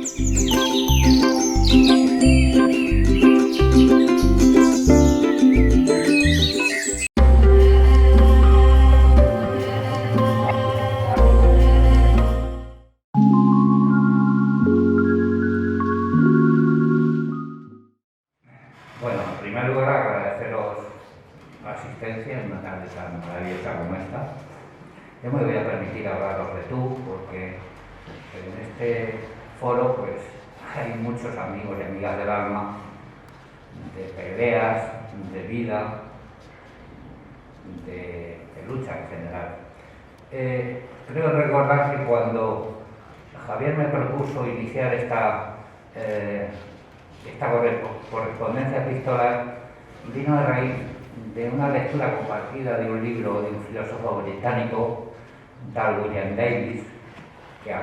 Bueno, en primer lugar agradeceros la asistencia en una tarde tan maravillosa como esta. Yo me voy a permitir hablaros de tú, porque en este foro pues hay muchos amigos y amigas del alma, de peleas, de vida, de lucha en general. Creo recordar que cuando Javier me propuso iniciar esta correspondencia epistolar, vino a raíz de una lectura compartida de un libro de un filósofo británico, tal William Davies, que a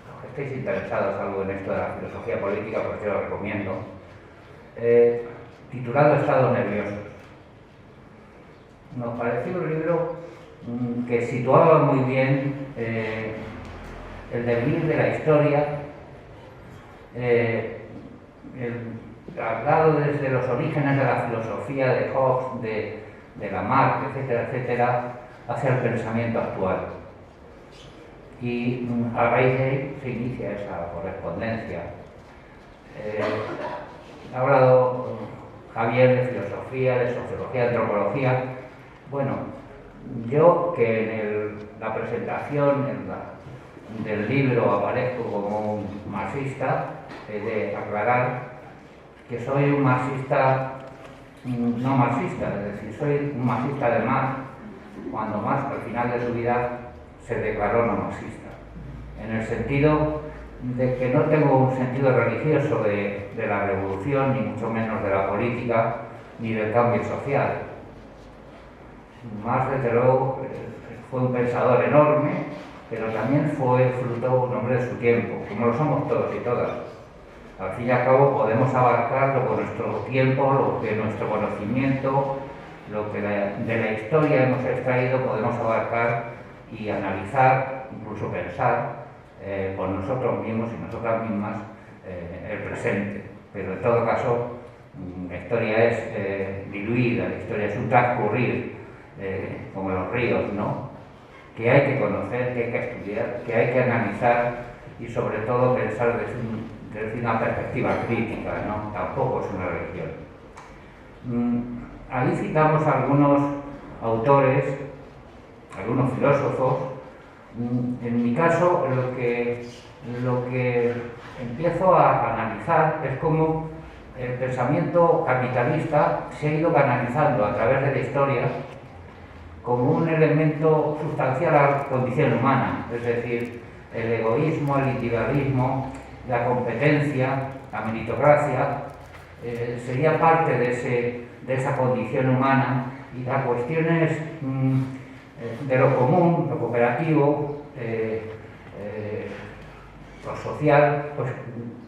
los que estéis interesados algo en esto de la filosofía política, pues yo lo recomiendo, titulado Estados nerviosos. Nos pareció un libro que situaba muy bien el devenir de la historia, hablado desde los orígenes de la filosofía de Hobbes, de Lamarck, etcétera, etcétera, hacia el pensamiento actual. Y a raíz de ahí se inicia esa correspondencia. Ha hablado Javier de filosofía, de sociología, de antropología. Bueno, yo que en la presentación del libro aparezco como un marxista, he de aclarar que soy un marxista no marxista, es decir, soy un marxista de Marx, cuando Marx al final de su vida se declaró no marxista, en el sentido de que no tengo un sentido religioso de la revolución, ni mucho menos de la política, ni del cambio social. Marx, desde luego, fue un pensador enorme, pero también fue un hombre de su tiempo, como lo somos todos y todas. Al fin y al cabo podemos abarcar lo que nuestro tiempo, lo que nuestro conocimiento, lo que de la historia hemos extraído, podemos abarcar y analizar, incluso pensar por nosotros mismos y nosotras mismas el presente. Pero en todo caso, la historia es diluida, la historia es un transcurrir, como los ríos, ¿no? Que hay que conocer, que hay que estudiar, que hay que analizar y sobre todo pensar desde una perspectiva crítica, ¿no? Tampoco es una religión. Ahí citamos a algunos autores, algunos filósofos. En mi caso, lo que empiezo a analizar es cómo el pensamiento capitalista se ha ido canalizando a través de la historia como un elemento sustancial a la condición humana, es decir, el egoísmo, el individualismo, la competencia, la meritocracia, sería parte de esa condición humana, y las cuestiones de lo común, lo cooperativo, lo social, pues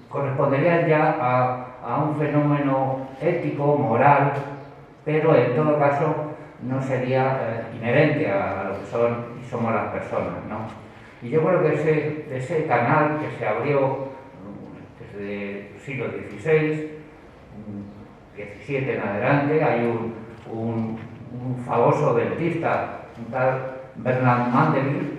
corresponderían ya a un fenómeno ético, moral, pero en todo caso no sería inherente a lo que son y somos las personas, ¿no? Y yo creo que ese canal que se abrió desde el siglo XVI, XVII en adelante, hay un famoso dentista, un tal Bernard Mandeville,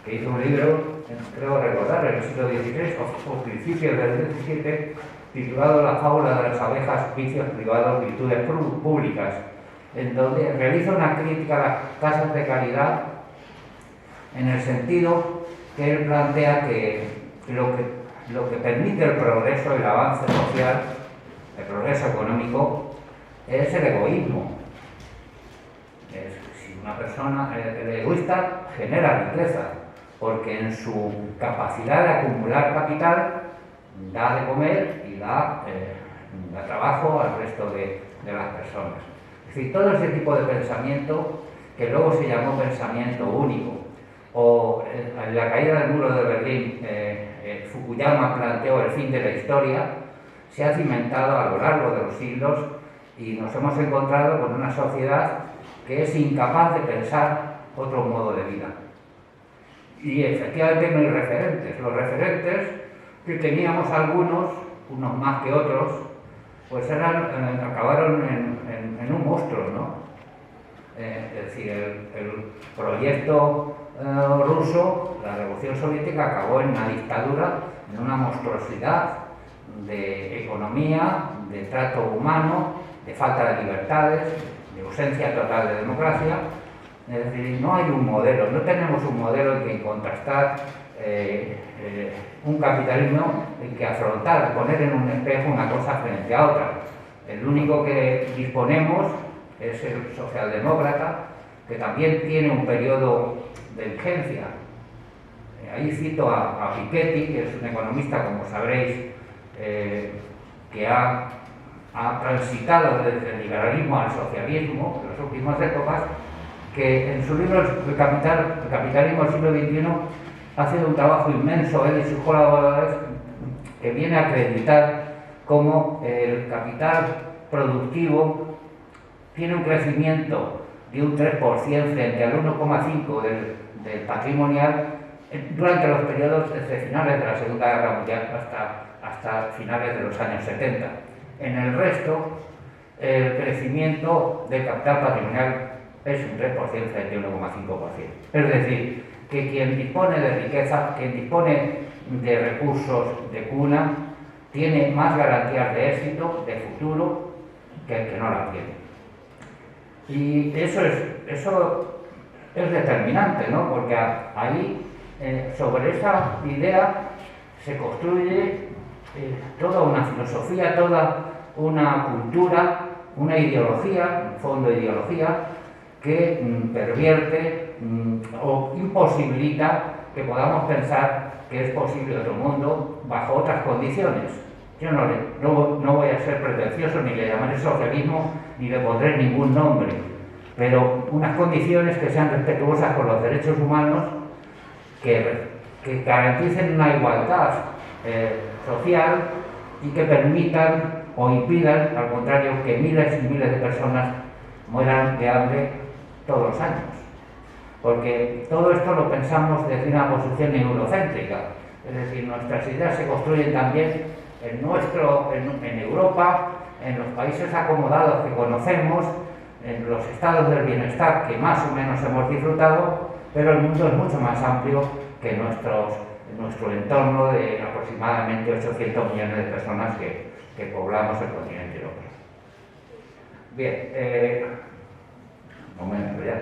que hizo un libro, creo recordar, en el siglo XVI o principios del XVII, titulado La fábula de las abejas, vicios privados, virtudes públicas, en donde realiza una crítica a las casas de caridad, en el sentido que él plantea que lo que permite el progreso, el avance social, el progreso económico, es el egoísmo. Si una persona, el egoísta, genera riqueza, porque en su capacidad de acumular capital da de comer y da trabajo al resto de las personas. Es decir, todo ese tipo de pensamiento, que luego se llamó pensamiento único, o en la caída del muro de Berlín, Fukuyama planteó el fin de la historia, se ha cimentado a lo largo de los siglos y nos hemos encontrado con una sociedad que es incapaz de pensar otro modo de vida. Y efectivamente no hay referentes. Los referentes que teníamos algunos, unos más que otros, pues acabaron en un monstruo, ¿no? Es decir, el proyecto ruso, la Revolución Soviética, acabó en una dictadura, en una monstruosidad de economía, de trato humano, de falta de libertades, de ausencia total de democracia. Es decir, no hay un modelo, no tenemos un modelo en que contrastar un capitalismo, en que afrontar, poner en un espejo una cosa frente a otra. El único que disponemos es el socialdemócrata, que también tiene un periodo de vigencia. Ahí cito a Piketty, que es un economista, como sabréis, que ha transitado desde el liberalismo al socialismo en las últimas épocas, que en su libro El capitalismo del siglo XXI ha sido un trabajo inmenso, él y sus colaboradores, que viene a acreditar cómo el capital productivo tiene un crecimiento de un 3% frente al 1,5% del patrimonial durante los periodos desde finales de la Segunda Guerra Mundial hasta finales de los años 70. En el resto, el crecimiento del capital patrimonial es un 3% frente a un 1,5%. Es decir, que quien dispone de riqueza, quien dispone de recursos de cuna, tiene más garantías de éxito, de futuro, que el que no la tiene. Y eso es determinante, ¿no? Porque ahí, sobre esa idea, se construye toda una filosofía, toda una cultura, una ideología, un fondo de ideología, que pervierte o imposibilita que podamos pensar que es posible otro mundo bajo otras condiciones. Yo no voy a ser pretencioso, ni le llamaré socialismo, ni le pondré ningún nombre, pero unas condiciones que sean respetuosas con los derechos humanos, que garanticen una igualdad social y que permitan o impidan, al contrario, que miles y miles de personas mueran de hambre todos los años. Porque todo esto lo pensamos desde una posición eurocéntrica, es decir, nuestras ideas se construyen también en Europa, en los países acomodados que conocemos, en los estados del bienestar que más o menos hemos disfrutado, pero el mundo es mucho más amplio que nuestro entorno de aproximadamente 800 millones de personas que poblamos el continente europeo. Bien, un momento ya.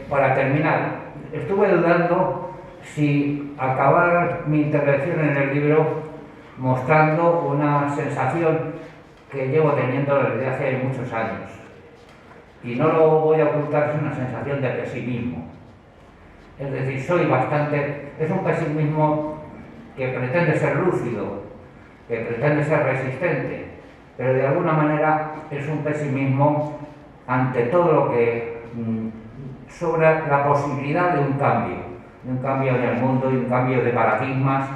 Para terminar, estuve dudando si acabar mi intervención en el libro mostrando una sensación que llevo teniendo desde hace muchos años. Y no lo voy a ocultar, es una sensación de pesimismo. Es decir, es un pesimismo que pretende ser lúcido, que pretende ser resistente, pero de alguna manera es un pesimismo ante todo lo que sobre la posibilidad de un cambio en el mundo, de un cambio de paradigmas,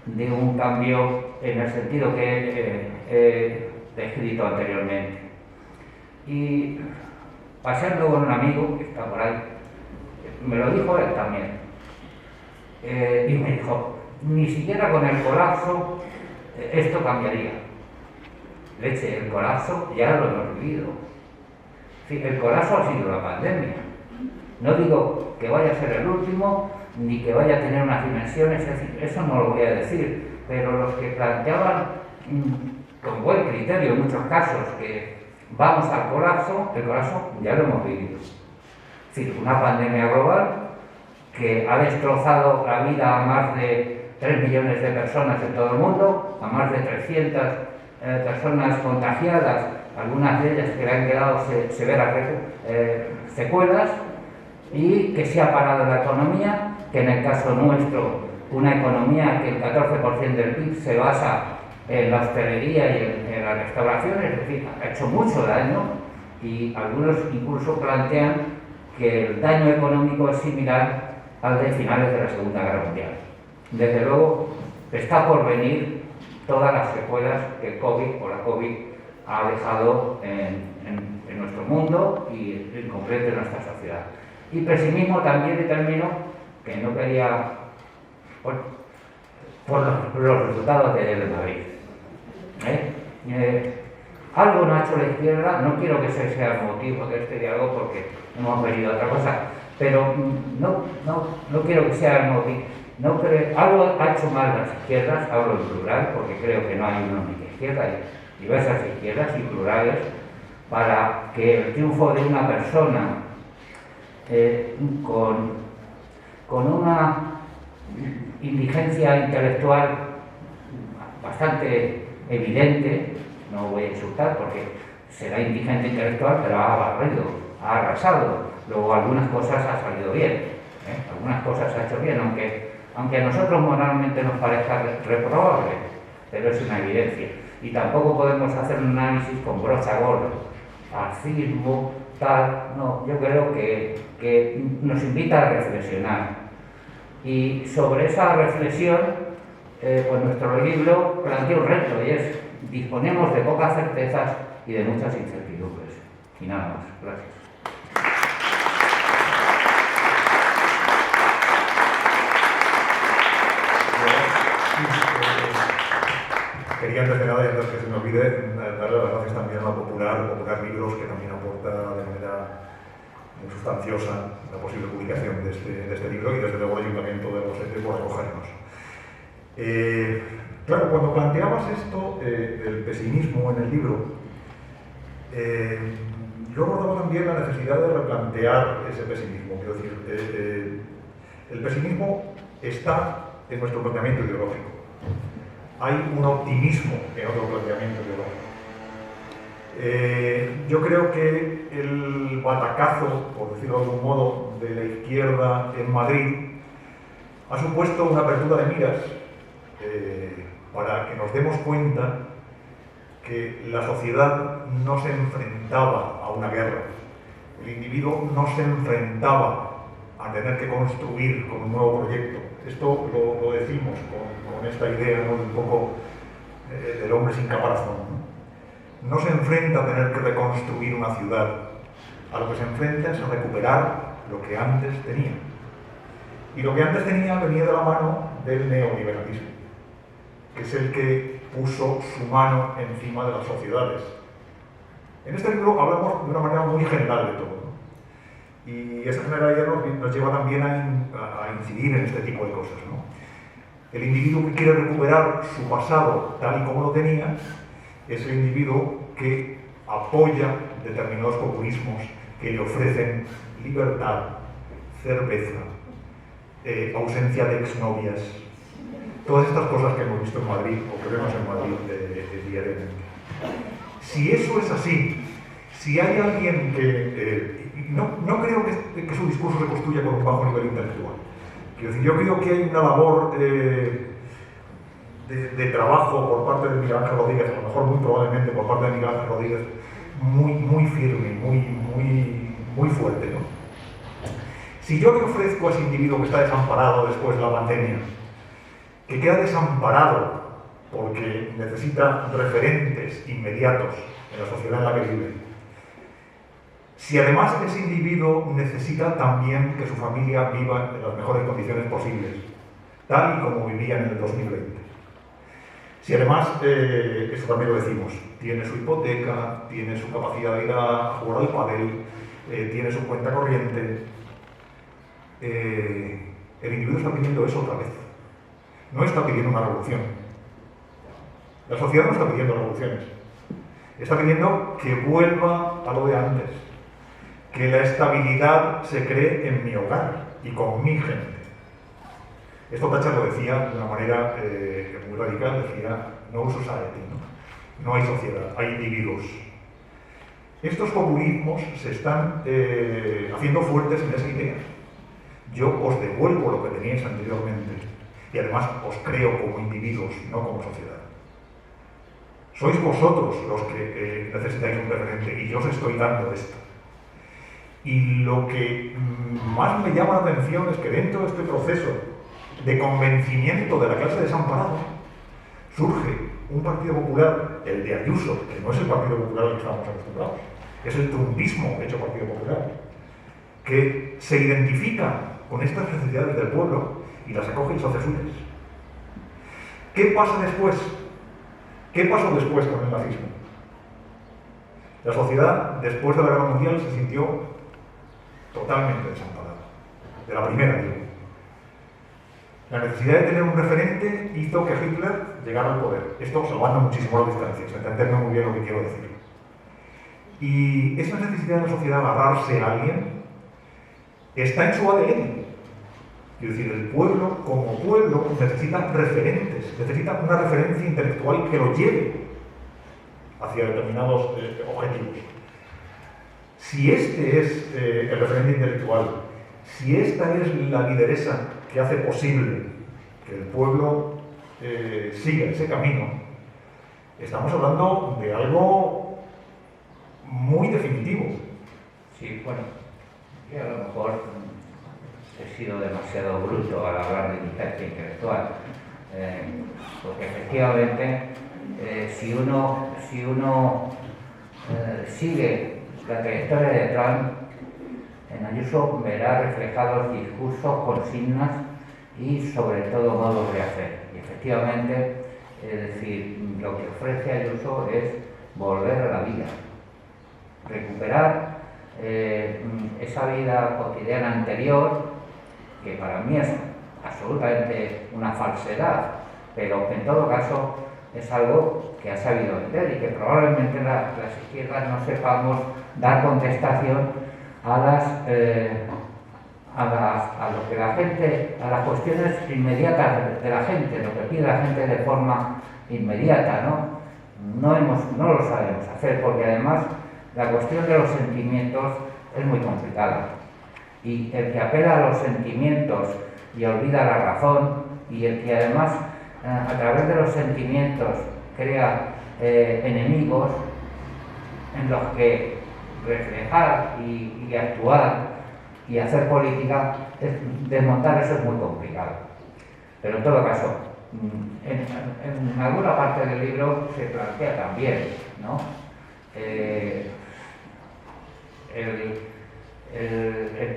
de un cambio en el sentido que he descrito anteriormente. Y paseando con un amigo que está por ahí, me lo dijo él también, y me dijo, ni siquiera con el colapso esto cambiaría. Leche, el colapso ya lo hemos vivido. Sí, el colapso ha sido la pandemia. No digo que vaya a ser el último, ni que vaya a tener unas dimensiones, es decir, eso no lo voy a decir, pero los que planteaban con buen criterio en muchos casos que vamos al colapso, el colapso ya lo hemos vivido. Es decir, una pandemia global que ha destrozado la vida a más de 3 millones de personas en todo el mundo, a más de 300 personas contagiadas, algunas de ellas que le han quedado severas secuelas, y que se ha parado la economía, que en el caso nuestro, una economía que el 14% del PIB se basa en la hostelería y en la restauración, es decir, ha hecho mucho daño, y algunos incluso plantean que el daño económico es similar al de finales de la Segunda Guerra Mundial. Desde luego, está por venir todas las secuelas que el COVID o la COVID ha dejado en nuestro mundo y en concreto en nuestra sociedad. Y pesimismo también, de término que no quería por los resultados de Madrid. Algo no ha hecho la izquierda, no quiero que ese sea el motivo de este diálogo porque no hemos venido a otra cosa, pero no quiero que sea el motivo. Algo ha hecho mal las izquierdas, hablo en plural porque creo que no hay una única izquierda, hay diversas izquierdas y plurales, para que el triunfo de una persona con una indigencia intelectual bastante evidente, no voy a insultar porque será indigente intelectual, pero ha barrido, ha arrasado, luego algunas cosas ha salido bien, algunas cosas ha hecho bien, aunque a nosotros moralmente nos parezca reprobable, pero es una evidencia. Y tampoco podemos hacer un análisis con brocha gorda, fascismo, tal, no, yo creo que nos invita a reflexionar. Y sobre esa reflexión, pues nuestro libro plantea un reto, y es: disponemos de pocas certezas y de muchas incertidumbres. Y nada más. Gracias. Quería antes de nada, y antes que se me olvide, darle las gracias también a la Popular Libros, que también aporta de manera muy sustanciosa la posible publicación de este libro, y desde luego el Ayuntamiento de Albacete por recogernos. Claro, cuando planteabas esto del pesimismo en el libro, yo abordaba también la necesidad de replantear ese pesimismo. Quiero decir, el pesimismo está en nuestro planteamiento ideológico. Hay un optimismo en otro planteamiento ideológico. Yo creo que el batacazo, por decirlo de algún modo, de la izquierda en Madrid ha supuesto una apertura de miras para que nos demos cuenta que la sociedad no se enfrentaba a una guerra, el individuo no se enfrentaba a tener que construir con un nuevo proyecto. Esto lo decimos con esta idea, ¿no?, un poco del hombre sin caparazón, ¿no? No se enfrenta a tener que reconstruir una ciudad, a lo que se enfrenta es a recuperar lo que antes tenía. Y lo que antes tenía venía de la mano del neoliberalismo, que es el que puso su mano encima de las sociedades. En este libro hablamos de una manera muy general de todo, ¿no? Y esa generalidad nos lleva también a incidir en este tipo de cosas, ¿no? El individuo que quiere recuperar su pasado tal y como lo tenía es el individuo que apoya determinados populismos que le ofrecen libertad, cerveza, ausencia de exnovias, todas estas cosas que hemos visto en Madrid o que vemos en Madrid diariamente. Si eso es así, si hay alguien que... no creo que su discurso se construya con un bajo nivel intelectual. Quiero decir, yo creo que hay una labor de trabajo por parte de Miguel Ángel Rodríguez, a lo mejor muy probablemente por parte de Miguel Ángel Rodríguez, muy firme, muy fuerte, ¿no? Si yo le ofrezco a ese individuo que está desamparado después de la pandemia, que queda desamparado porque necesita referentes inmediatos en la sociedad en la que vive, si además ese individuo necesita también que su familia viva en las mejores condiciones posibles, tal y como vivían en el 2020, si además, eso también lo decimos, tiene su hipoteca, tiene su capacidad de ir a jugar al pádel, tiene su cuenta corriente, el individuo está pidiendo eso otra vez. No está pidiendo una revolución. La sociedad no está pidiendo revoluciones. Está pidiendo que vuelva a lo de antes. Que la estabilidad se cree en mi hogar y con mi gente. Esto Thatcher lo decía de una manera muy radical, decía no society, no hay sociedad, hay individuos. Estos populismos se están haciendo fuertes en esa idea. Yo os devuelvo lo que teníais anteriormente y además os creo como individuos, no como sociedad. Sois vosotros los que necesitáis un referente y yo os estoy dando esto. Y lo que más me llama la atención es que dentro de este proceso de convencimiento de la clase desamparada surge un Partido Popular, el de Ayuso, que no es el Partido Popular al que estamos acostumbrados, es el trumpismo hecho Partido Popular, que se identifica con estas necesidades del pueblo y las acoge y las hace suyas. ¿Qué pasa después? ¿Qué pasó después con el nazismo? La sociedad, después de la Guerra Mundial, se sintió totalmente desamparada. De la primera, digo. La necesidad de tener un referente hizo que Hitler llegara al poder. Esto salvando muchísimo las distancias, entenderme muy bien lo que quiero decir. Y esa necesidad de la sociedad de agarrarse a alguien está en su ADN. Es decir, el pueblo, como pueblo, necesita referentes, necesita una referencia intelectual que lo lleve hacia determinados objetivos. Si este es el referente intelectual, si esta es la lideresa que hace posible que el pueblo siga ese camino, estamos hablando de algo muy definitivo. Sí, bueno, yo a lo mejor he sido demasiado bruto al hablar de diferencia intelectual, porque efectivamente si uno sigue la trayectoria de Trump, en Ayuso verá reflejados discursos, consignas y sobre todo modos de hacer. Y efectivamente, es decir, lo que ofrece Ayuso es volver a la vida, recuperar esa vida cotidiana anterior, que para mí es absolutamente una falsedad, pero en todo caso es algo que ha sabido vender y que probablemente las izquierdas no sepamos dar contestación a lo que la gente, a las cuestiones inmediatas de la gente, lo que pide la gente de forma inmediata, ¿no? No lo sabemos hacer, porque además la cuestión de los sentimientos es muy complicada. Y el que apela a los sentimientos y olvida la razón, y el que además a través de los sentimientos crea enemigos en los que reflejar y actuar y hacer política, desmontar eso es muy complicado. Pero en todo caso, en alguna parte del libro se plantea también, ¿no?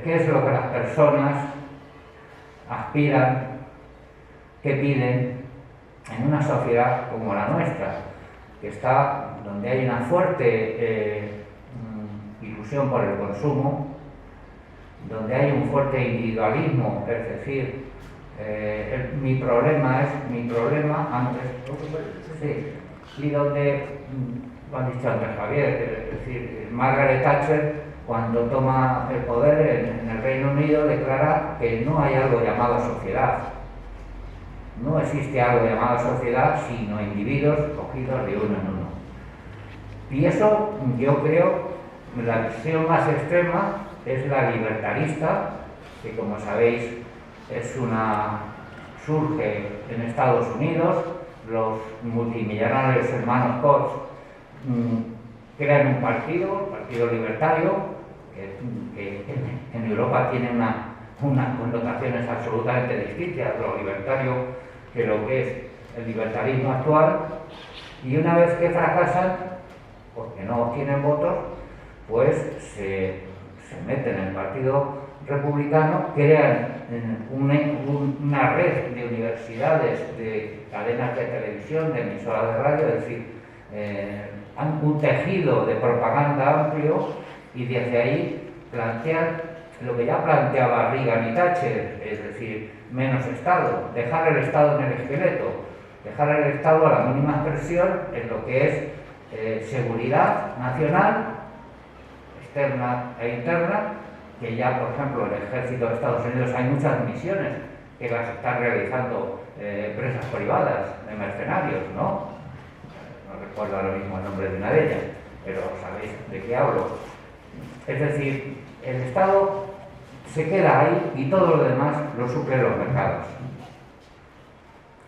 Qué es lo que las personas aspiran, qué piden en una sociedad como la nuestra, que está donde hay una fuerte ilusión por el consumo, donde hay un fuerte individualismo, es decir, mi problema antes, sí, y donde, lo han dicho antes Javier, es decir, Margaret Thatcher, cuando toma el poder en el Reino Unido, declara que no hay algo llamado sociedad. No existe algo llamado sociedad, sino individuos cogidos de uno en uno. Y eso, yo creo, la visión más extrema es la libertarista, que como sabéis surge en Estados Unidos. Los multimillonarios hermanos Koch crean un partido, el Partido Libertario, que en Europa tiene unas connotaciones absolutamente distintas de lo libertario que lo que es el libertarismo actual, y una vez que fracasan, porque no obtienen votos, pues se meten en el Partido Republicano, crean una red de universidades, de cadenas de televisión, de emisoras de radio, es decir, han un tejido de propaganda amplio, y desde ahí plantean lo que ya planteaba Reagan y Thatcher, es decir, menos Estado, dejar el Estado en el esqueleto, dejar el Estado a la mínima expresión en lo que es seguridad nacional, externa e interna, que ya, por ejemplo, en el ejército de Estados Unidos hay muchas misiones que las están realizando empresas privadas de mercenarios, ¿no? No recuerdo ahora mismo el nombre de una de ellas, pero sabéis de qué hablo. Es decir, el Estado se queda ahí y todo lo demás lo suplen los mercados.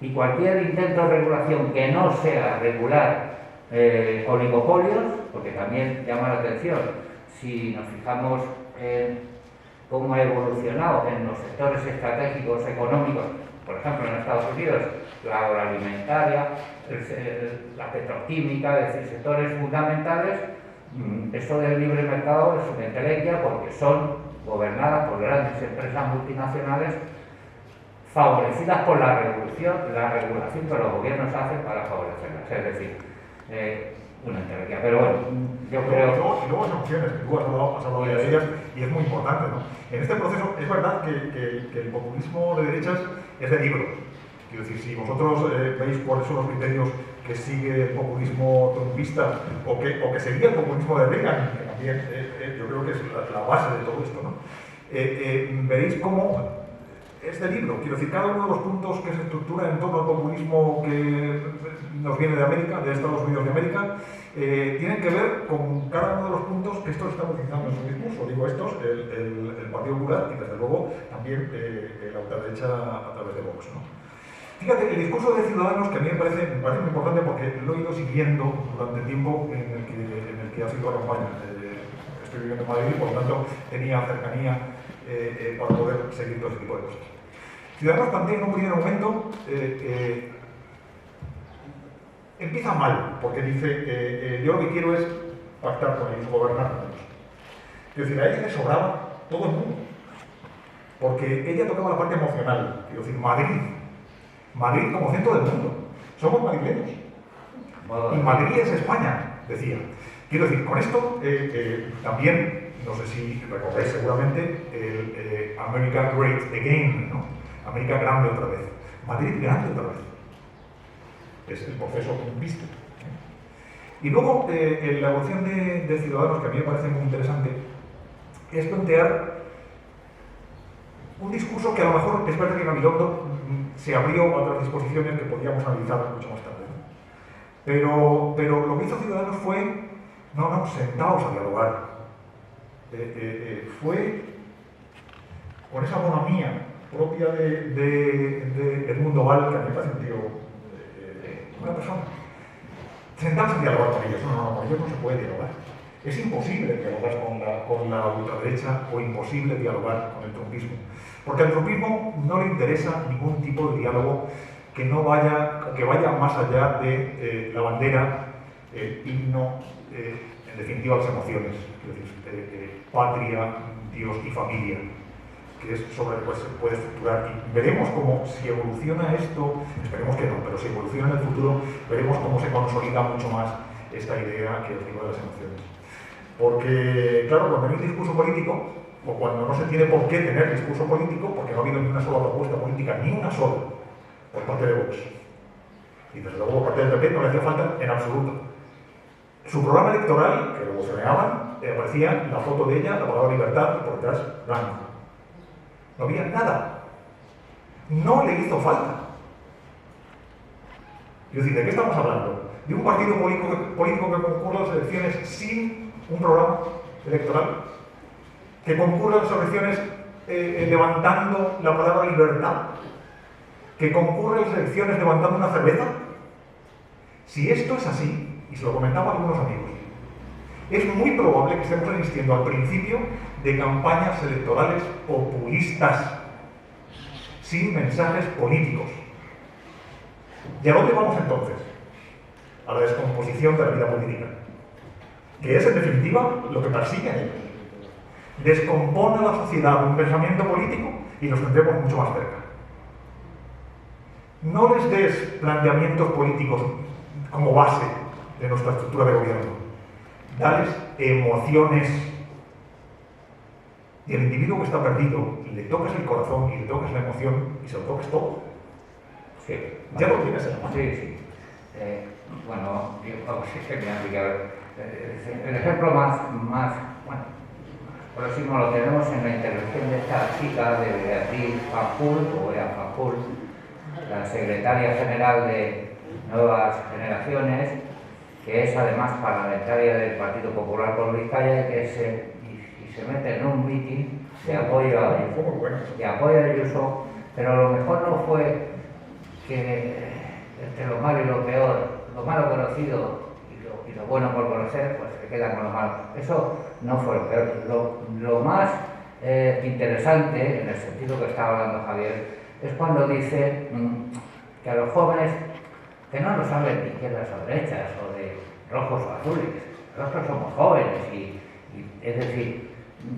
Y cualquier intento de regulación que no sea regular oligopolios, porque también llama la atención, si nos fijamos en cómo ha evolucionado en los sectores estratégicos económicos, por ejemplo en Estados Unidos, la agroalimentaria, la petroquímica, es decir, sectores fundamentales, eso del libre mercado es una entelequia, porque son gobernadas por grandes empresas multinacionales favorecidas por la regulación que los gobiernos hacen para favorecerlas. Es decir, una entelequia. Pero bueno, yo creo... Y luego son opciones, que tú has hablado de ellas, y es muy importante, ¿no? En este proceso es verdad que el populismo de derechas es de libro. Quiero decir, si vosotros veis cuáles son los criterios que sigue el populismo trumpista o que seguía el populismo de Reagan, que también yo creo que es la base de todo esto, ¿no? Veréis cómo es de libro. Quiero decir, cada uno de los puntos que se estructura en torno al populismo que nos viene de América, de Estados Unidos de América, tienen que ver con cada uno de los puntos que estos están utilizando en su discurso. Digo estos, el Partido Popular y desde luego también la ultraderecha a través de Vox, ¿no? Fíjate, el discurso de Ciudadanos, que a mí me parece muy importante porque lo he ido siguiendo durante el tiempo en el que ha sido la campaña. Estoy viviendo en Madrid y por lo tanto tenía cercanía para poder seguir todo ese tipo de cosas. Ciudadanos plantea en un primer momento, empieza mal, porque dice, yo lo que quiero es pactar con ellos, gobernar con ellos. Es decir, a ella le sobraba todo el mundo, porque ella tocaba la parte emocional, es decir, Madrid como centro del mundo. Somos madrileños. Y Madrid es España, decía. Quiero decir, con esto también, no sé si recordáis seguramente, el America Great Again, ¿no? América grande otra vez. Madrid grande otra vez. Es el proceso trumpista. Y luego, la evolución de Ciudadanos, que a mí me parece muy interesante, es plantear un discurso que a lo mejor es verdad que Gabilondo se abrió a otras disposiciones que podríamos analizar mucho más tarde, ¿no? Pero lo que hizo Ciudadanos fue, no, sentaos a dialogar. Fue con esa bonomía propia de Edmundo Val, que a mí me parece un tío, una persona. Sentaos a dialogar con ellos. No, con ellos no se puede dialogar. Es imposible dialogar con la ultraderecha o imposible dialogar con el trumpismo. Porque al trumpismo no le interesa ningún tipo de diálogo que vaya más allá de la bandera, el himno, en definitiva las emociones, es decir, patria, Dios y familia, que es sobre lo que se puede estructurar. Y veremos cómo, si evoluciona esto, esperemos que no, pero si evoluciona en el futuro, veremos cómo se consolida mucho más esta idea que os digo de las emociones. Porque, claro, cuando hay un discurso político, o cuando no se tiene por qué tener discurso político, porque no ha habido ni una sola propuesta política, ni una sola, por parte de Vox, y desde luego por parte del PP no le hacía falta en absoluto. Su programa electoral, que luego se negaban, aparecía la foto de ella, la palabra libertad, y por detrás, blanco. No había nada. No le hizo falta. Es decir, ¿de qué estamos hablando? De un partido político que concurra a las elecciones sin un programa electoral, que concurra a las elecciones levantando la palabra libertad, que concurra a las elecciones levantando una cerveza. Si esto es así, y se lo comentaba a algunos amigos, es muy probable que estemos asistiendo al principio de campañas electorales populistas, sin mensajes políticos. ¿Y a dónde vamos entonces? A la descomposición de la vida política, que es en definitiva lo que persiguen ellos. Descompone a la sociedad un pensamiento político y nos tendremos mucho más cerca. No les des planteamientos políticos como base de nuestra estructura de gobierno. Dales emociones. Y el individuo que está perdido, le tocas el corazón y le tocas la emoción y se lo tocas todo. Sí, ya lo tienes en la mano. Sí. Bueno, es genial. El ejemplo más próximo lo tenemos en la intervención de esta chica de Beatriz Fanjul, o Bea Fanjul, la secretaria general de Nuevas Generaciones, que es además parlamentaria del Partido Popular por Vizcaya y se mete en un mitin de apoyo a Ayuso, pero lo mejor no fue que entre lo malo y lo peor, lo malo conocido y lo bueno por conocer, pues se queda con lo malo. Eso no fue lo peor. Lo más interesante, en el sentido que estaba hablando Javier, es cuando dice que a los jóvenes que no lo saben de izquierdas o derechas, o de rojos o azules, nosotros somos jóvenes y es decir,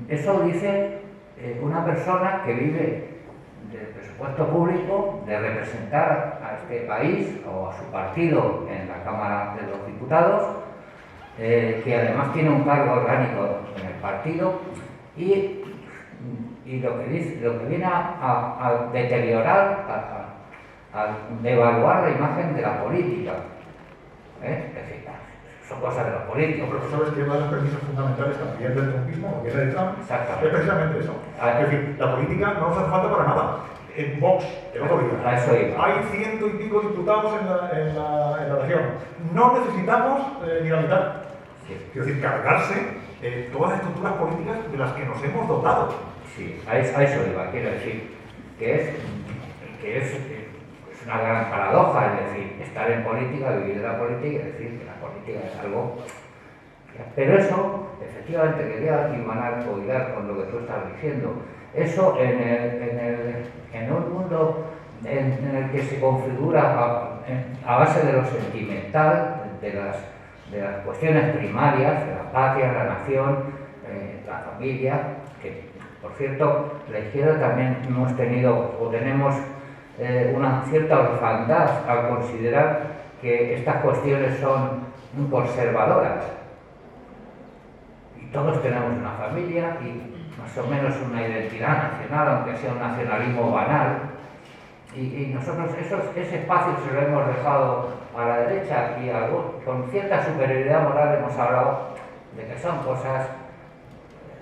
eso dice una persona que vive del presupuesto público, de representar a este país o a su partido en la Cámara de los Diputados, que además tiene un cargo orgánico en el partido, y lo que viene a deteriorar, a devaluar la imagen de la política. Es decir, son cosas de los políticos. Pero sabes que una de las premisas fundamentales también del trumpismo, o bien del Trump, Exactamente. es precisamente eso. Es decir, la política no nos hace falta para nada. En Vox, el otro día, A eso iba. hay 100 y pico diputados en la región. No necesitamos ni la mitad. Sí. Quiero decir, cargarse todas las estructuras políticas de las que nos hemos dotado. Sí, a eso iba. Quiero decir que es una gran paradoja, es decir, estar en política, vivir de la política, es decir, que la política es algo... Pero eso, efectivamente, quería himanar o hilar con lo que tú estás diciendo. Eso en un mundo en el que se configura a base de lo sentimental, de las cuestiones primarias, de la patria, la nación, la familia, que, por cierto, la izquierda también hemos tenido o tenemos una cierta orfandad al considerar que estas cuestiones son conservadoras. Y todos tenemos una familia y más o menos una identidad nacional, aunque sea un nacionalismo banal. Y nosotros ese espacio se lo hemos dejado a la derecha y con cierta superioridad moral hemos hablado de que son cosas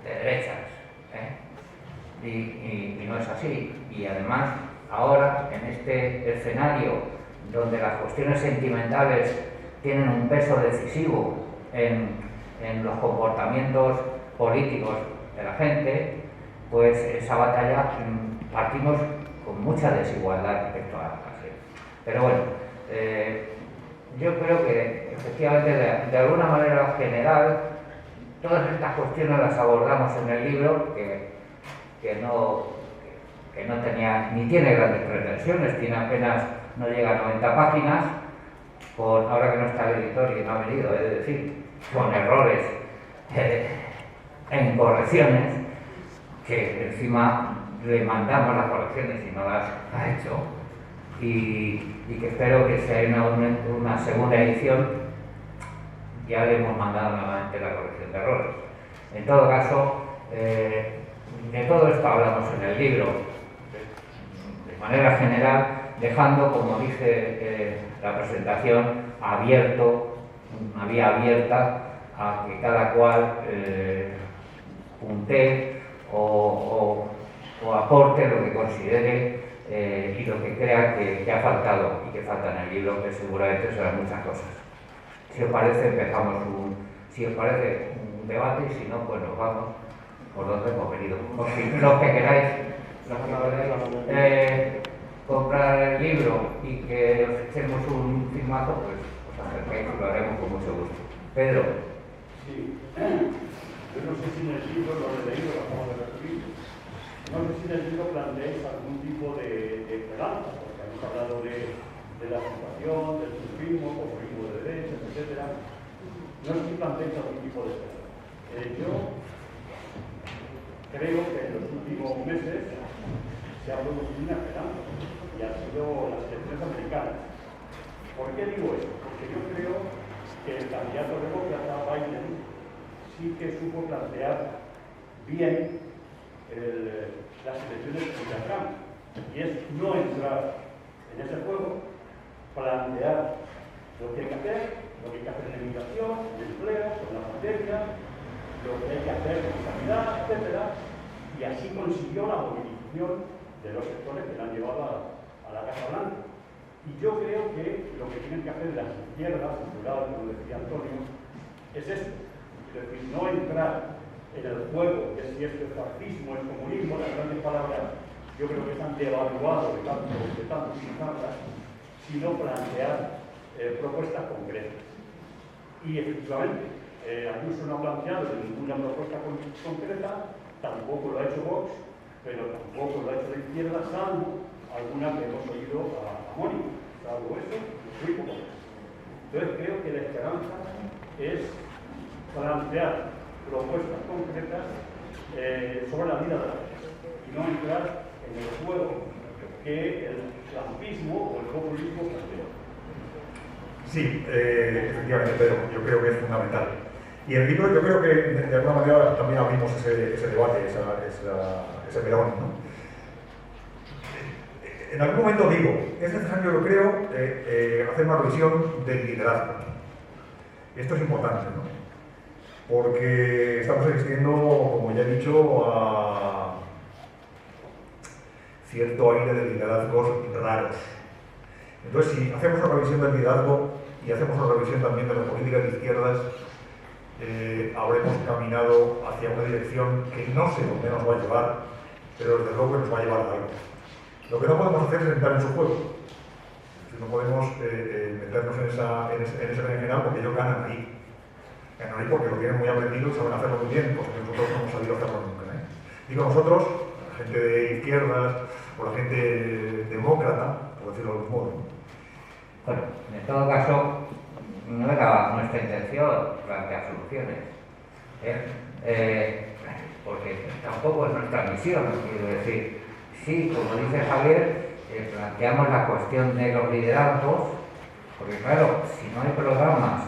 de derechas. Y no es así. Y además, ahora, en este escenario donde las cuestiones sentimentales tienen un peso decisivo en los comportamientos políticos de la gente, pues esa batalla partimos con mucha desigualdad respecto a la clase. Pero bueno, yo creo que efectivamente de alguna manera general todas estas cuestiones las abordamos en el libro, que no tenía ni tiene grandes pretensiones, tiene apenas, no llega a 90 páginas, ahora que no está el editor y no ha venido, he de decir, con errores en correcciones, que encima le mandamos las correcciones y no las ha hecho, y que espero que si hay una segunda edición ya le hemos mandado nuevamente la corrección de errores. En todo caso, de todo esto hablamos en el libro, de manera general, dejando, como dice la presentación, una vía abierta a que cada cual puntee o aporte lo que considere y lo que crea que ha faltado y que falta en el libro, que seguramente serán muchas cosas. Si os parece, empezamos un debate, y si no, pues nos vamos por donde hemos venido. O si los que queráis comprar el libro y que os echemos un filmazo, pues os acerquéis y lo haremos con mucho gusto. Pedro. Sí. Yo no sé si en el libro, lo he leído, lo acabo de recibir, no sé si en el libro planteáis algún tipo de esperanza, porque habéis hablado de la situación, del surfismo, populismo de derechas, etc. No sé si planteáis algún tipo de esperanza. Yo creo que en los últimos meses se ha producido una esperanza y han sido las elecciones americanas. ¿Por qué digo esto? Porque yo creo que el candidato demócrata Biden sí que supo plantear bien las elecciones contra Trump, y es no entrar en ese juego, plantear lo que hay que hacer en inmigración, en empleo, en la pandemia, lo que hay que hacer en sanidad, etc. Y así consiguió la movilización de los sectores que la han llevado a la Casa Blanca. Y yo creo que lo que tienen que hacer las izquierdas, en plural, como decía Antonio, es esto. Es decir, no entrar en el juego de si esto es fascismo, es comunismo, las grandes palabras yo creo que están devaluadas de tanto utilizarlas, sino plantear propuestas concretas. Y efectivamente, Ayuso no ha planteado ninguna propuesta concreta, tampoco lo ha hecho Vox, pero tampoco lo ha hecho la izquierda, salvo alguna que hemos oído a Mónica, salvo eso, muy poco. Entonces creo que la esperanza es plantear propuestas concretas sobre la vida de la gente y no entrar en el juego que el trumpismo o el populismo plantea. Sí, efectivamente, Pedro, yo creo que es fundamental. Y el libro, yo creo que de alguna manera también abrimos ese debate, ese melón, ¿no? En algún momento digo, es necesario, yo creo, hacer una revisión del liderazgo. Esto es importante, ¿no? Porque estamos asistiendo, como ya he dicho, a cierto aire de liderazgos raros. Entonces, si hacemos una revisión del liderazgo y hacemos una revisión también de las políticas de izquierdas, habremos caminado hacia una dirección que no sé dónde nos va a llevar, pero desde luego que nos va a llevar a algo. Lo que no podemos hacer es entrar en su juego. No podemos meternos en ese berenjenal porque ellos ganan ahí. Ganan ahí porque lo tienen muy aprendido y saben hacerlo muy bien, cosa que nosotros no hemos sabido hacerlo nunca. Digo nosotros, la gente de izquierdas o la gente demócrata, por decirlo de algún modo. Bueno, en todo caso, no era nuestra intención plantear soluciones, porque tampoco es nuestra misión, quiero decir. Sí, como dice Javier, planteamos la cuestión de los liderazgos, porque claro, si no hay programas,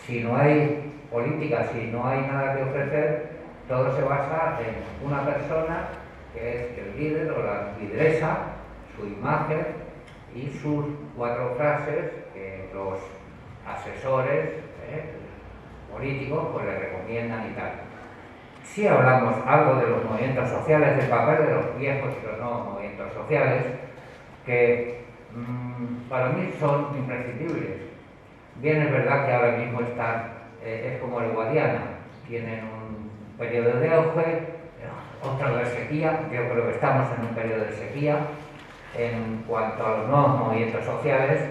si no hay políticas, si no hay nada que ofrecer, todo se basa en una persona que es el líder o la lideresa, su imagen y sus 4 frases que los asesores políticos pues le recomiendan y tal. Si hablamos algo de los movimientos sociales, del papel de los viejos y los nuevos movimientos sociales, que para mí son imprescindibles. Bien, es verdad que ahora mismo están, es como el Guadiana, tienen un periodo de auge, otro de sequía. Yo creo que estamos en un periodo de sequía en cuanto a los nuevos movimientos sociales,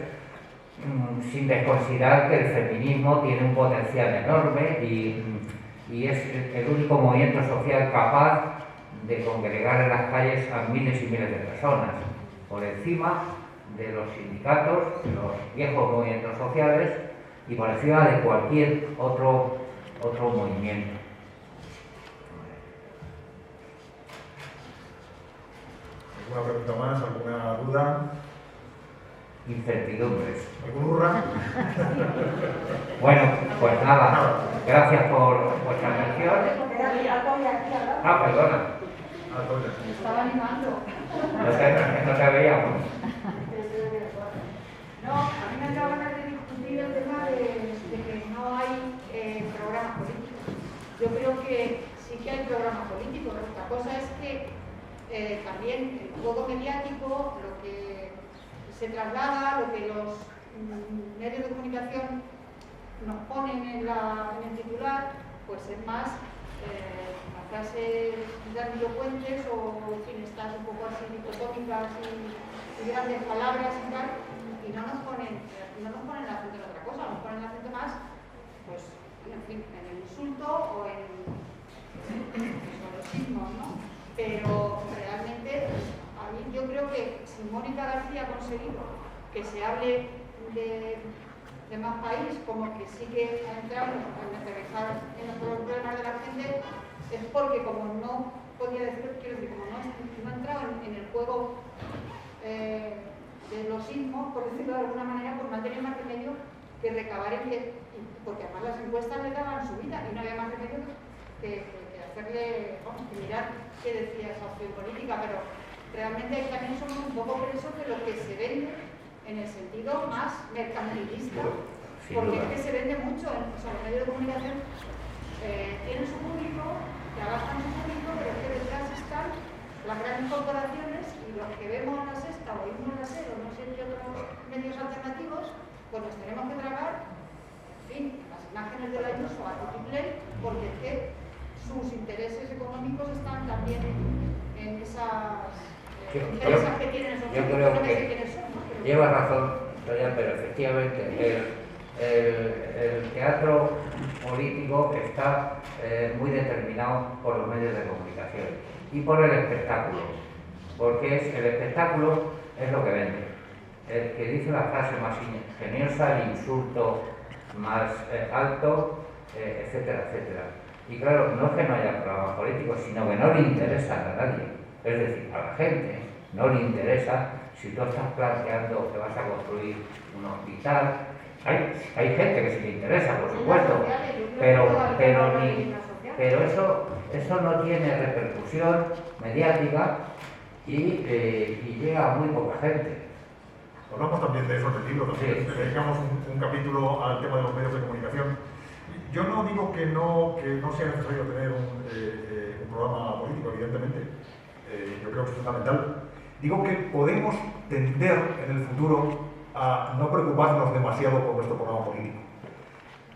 sin desconsiderar que el feminismo tiene un potencial enorme y es el único movimiento social capaz de congregar en las calles a miles y miles de personas, por encima de los sindicatos, de los viejos movimientos sociales y por encima de cualquier otro movimiento. ¿Alguna pregunta más? ¿Alguna duda? Incertidumbres. ¿Algún hurra? Bueno, pues nada, gracias por vuestra atención. Ah, perdona. Estaba animando. No te veíamos. No, a mí me acaba de discutir el tema de que no hay programa político. Yo creo que sí que hay programa político, pero otra cosa es que también el juego mediático, lo que se traslada, lo que los medios de comunicación nos ponen en el titular, pues es más las frases grandilocuentes o en fin, estas un poco así dicotómicas y grandes palabras y tal, y no nos ponen el acento en otra cosa, nos ponen el acento más, pues, en fin, en el insulto o en los sismos, ¿no? Pero realmente, a mí yo creo que si Mónica García ha conseguido que se hable de más país, como que sí que ha entrado en aterrizar en los problemas de la gente, es porque como no podía decir, quiero decir, como no ha entrado en el juego de los sismos, por decirlo de alguna manera, pues no ha tenido más remedio que recabar en que, porque además las encuestas le daban su vida y no había más remedio que hacerle, vamos, que mirar qué decía esa opción política, pero realmente también somos un poco presos de lo que se vende en el sentido más mercantilista, porque es que se vende mucho, o sea, los medios de comunicación tienen su público, trabajan su público, pero es que detrás están las grandes corporaciones y los que vemos la Sexta o oímos la SER o no sé qué otros medios alternativos, pues nos tenemos que tragar, en fin, las imágenes de la Ayuso a Tutiplén, porque es que sus intereses económicos están también en esas empresas que tienen esos yo creo que lleva razón, pero efectivamente el teatro político está muy determinado por los medios de comunicación y por el espectáculo, porque el espectáculo es lo que vende. El que dice la frase más ingeniosa, el insulto más alto, etcétera, etcétera. Y claro, no es que no haya programas políticos, sino que no le interesan a nadie. Es decir, a la gente no le interesa si tú estás planteando que vas a construir un hospital. Hay gente que sí le interesa, por supuesto, pero eso no tiene repercusión mediática y llega a muy poca gente. Hablamos también de eso en el libro, también dedicamos un capítulo al tema de los medios de comunicación. Yo no digo que no sea necesario tener un programa político, evidentemente. Yo creo que es fundamental. Digo que podemos tender en el futuro a no preocuparnos demasiado por nuestro programa político.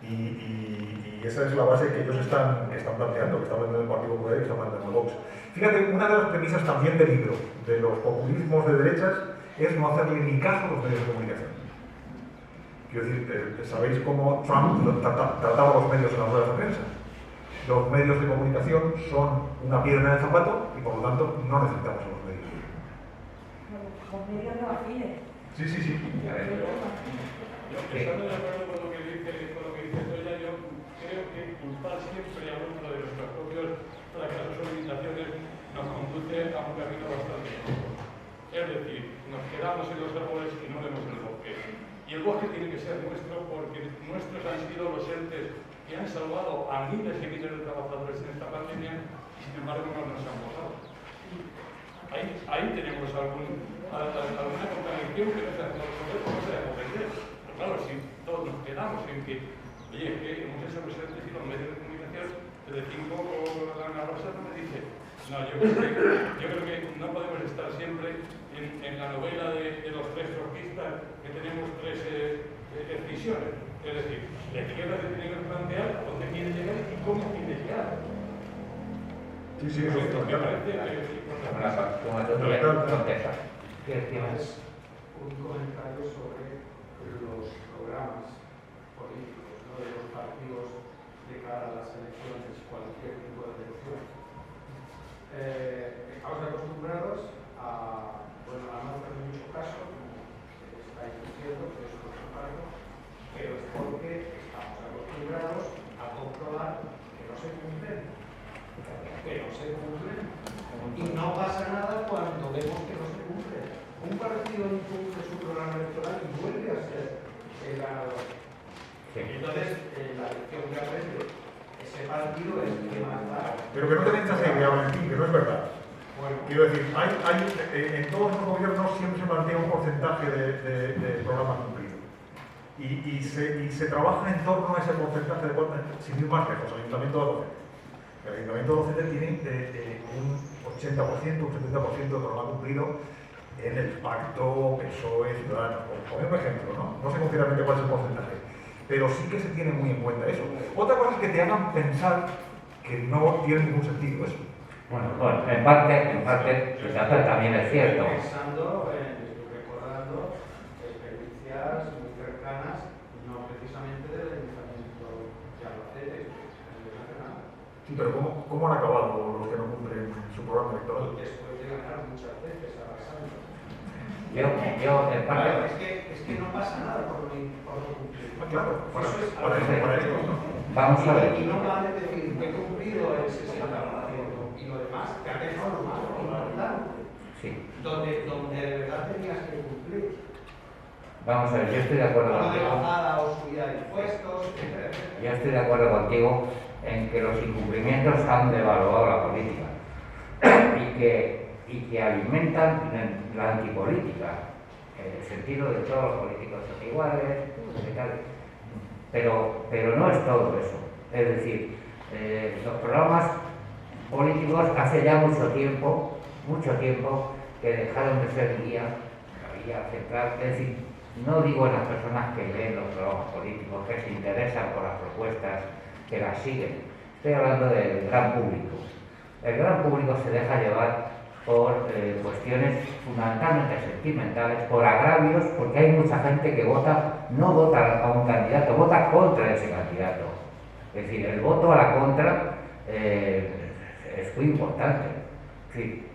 Y esa es la base que ellos están planteando, que está hablando del Partido Popular y que está planteando Vox. Fíjate, una de las premisas también del libro, de los populismos de derechas, es no hacerle ni caso a los medios de comunicación. Quiero decir, sabéis cómo Trump trataba los medios en las ruedas de prensa. Los medios de comunicación son una piedra en el zapato y por lo tanto no necesitamos a los medios. Los medios no afines. Sí. Yo, estando de acuerdo con lo que dice Toya, yo creo que culpar siempre a uno de nuestros propios fracasos o limitaciones nos conduce a un camino bastante corto. Es decir, nos quedamos en los árboles y no vemos el bosque. Y el bosque tiene que ser nuestro porque nuestros han sido los entes que han salvado a miles y miles de trabajadores en esta pandemia y sin embargo no nos han votado. Ahí tenemos alguna contradicción que no se debe comprender. Pero claro, si todos nos quedamos en que, oye, que hemos hecho presentes y los medios de comunicación, desde 5 Ana Rosa me dice, no, yo creo que no podemos estar siempre en la novela de los tres trotskistas que tenemos tres escisiones. Es decir, la izquierda se tiene que plantear dónde quiere llegar y cómo quiere llegar. Sí, eso es me parece un comentario sobre los programas políticos, ¿no?, de los partidos de cara a las elecciones, cualquier tipo de elección. Estamos acostumbrados a no hacer mucho caso, como estáis diciendo, que es nuestro caso, pero es porque estamos acostumbrados a comprobar que no se cumplen. Y no pasa nada cuando vemos que no se cumple. Un partido incumple su programa electoral y vuelve a ser el ganador. Entonces, la lección que aprende ese partido es que más da. Pero que no te esa idea, Valentín, que no es verdad. Bueno, quiero decir, en todos los gobiernos siempre se plantea un porcentaje de programa cumplido. Y se trabaja en torno a ese porcentaje sin ir más lejos, el Ayuntamiento de Albacete. El Ayuntamiento de Albacete tiene un 80%, un 70% de programa cumplido en el pacto PSOE-Ciudadanos. Por un ejemplo, ¿no? No sé concretamente cuál es el porcentaje, pero sí que se tiene muy en cuenta eso. Otra cosa es que te hagan pensar que no tiene ningún sentido eso. Bueno, en parte, también es cierto. Estoy recordando experiencias muy cercanas, no precisamente del Ayuntamiento de Albacete, Sí, pero ¿cómo han acabado los que no cumplen su programa electoral? Después de ganar muchas veces, arrasando. Yo, en parte... Claro, es que no pasa nada por no cumplir. Claro, para eso, ¿no? Vamos a ver. Y no vale decir que he cumplido el 60% y lo demás, que ha dejado lo más importante. Sí. Donde de verdad tenías que cumplir. Vamos a ver, yo estoy de acuerdo Con contigo. bajada o subida de impuestos, etcétera. Yo estoy de acuerdo contigo en que los incumplimientos han devaluado la política y que alimentan la antipolítica, en el sentido de todos los políticos son iguales, y tal. Pero no es todo eso. Es decir, los programas políticos hace ya mucho tiempo que dejaron de ser guía central. Es decir, no digo en las personas que leen los programas políticos, que se interesan por las propuestas, que las siguen. Estoy hablando del gran público. El gran público se deja llevar por cuestiones fundamentalmente sentimentales, por agravios, porque hay mucha gente que no vota a un candidato, vota contra ese candidato. Es decir, el voto a la contra es muy importante. Sí,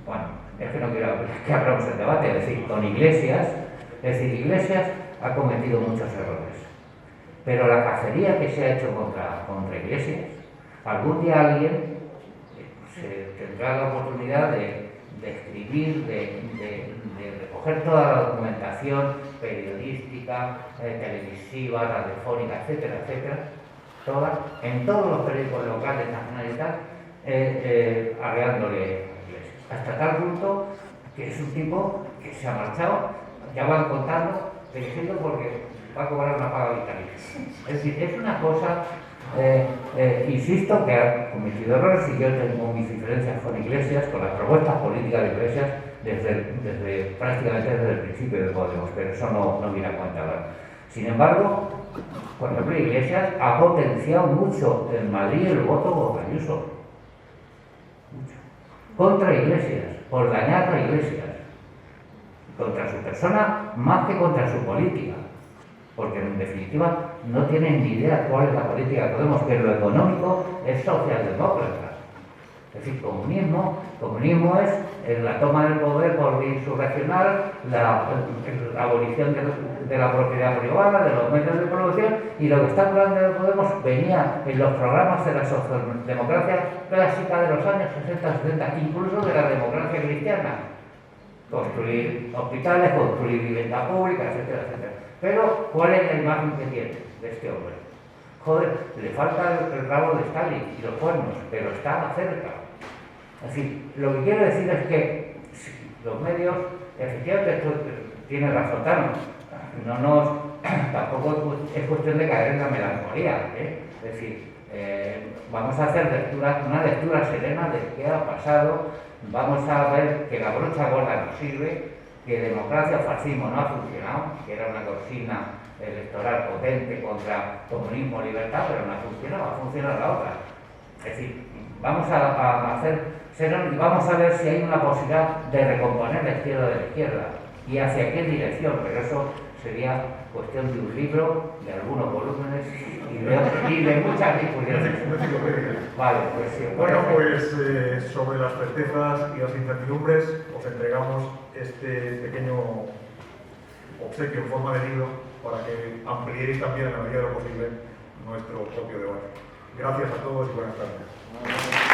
bueno, es que no quiero que abramos el debate, es decir, con Iglesias ha cometido muchos errores. Pero la cacería que se ha hecho contra Iglesias, algún día alguien se tendrá la oportunidad de escribir, de recoger toda la documentación periodística, televisiva, radiofónica, etcétera, etcétera, en todos los periódicos locales, nacionales y tal, arreándole a Iglesias. Hasta tal punto que es un tipo que se ha marchado, ya van contando, diciendo porque va a cobrar una paga vitalicia. Es decir, es una cosa, insisto, que ha cometido errores y yo tengo mis diferencias con Iglesias, con las propuestas políticas de Iglesias, prácticamente desde el principio de Podemos, pero eso no viene a cuenta ahora. Sin embargo, por ejemplo, Iglesias ha potenciado mucho en Madrid el voto por Ayuso. Mucho. Contra Iglesias, por dañar a Iglesias. Contra su persona más que contra su política. Porque en definitiva no tienen ni idea cuál es la política de Podemos, que lo económico es socialdemócrata. Es decir, comunismo es la toma del poder por vía insurreccional, la abolición de la propiedad privada, de los medios de producción, y lo que está planteando Podemos venía en los programas de la socialdemocracia clásica de los años 60-70, incluso de la democracia cristiana. Construir hospitales, construir vivienda pública, etcétera, etcétera. Pero, ¿cuál es la imagen que tiene de este hombre? Joder, le falta el rabo de Stalin y los cuernos, pero está cerca. Es decir, lo que quiero decir es que los medios, efectivamente, esto tiene razón, tampoco es cuestión de caer en la melancolía, es decir, vamos a hacer una lectura serena de qué ha pasado, vamos a ver que la brocha gorda no sirve, que democracia o fascismo no ha funcionado, que era una consigna electoral potente contra comunismo y libertad, pero no ha funcionado, va a funcionar la otra. Es decir, vamos a hacer serenos y vamos a ver si hay una posibilidad de recomponer la izquierda de la izquierda y hacia qué dirección, pero eso sería cuestión de un libro, de algunos volúmenes y de muchas discusiones. Vale, pues sí. Bueno, pues sobre las certezas y las incertidumbres os entregamos este pequeño obsequio en forma de libro para que ampliéis también, en la medida de lo posible, nuestro propio debate. Gracias a todos y buenas tardes.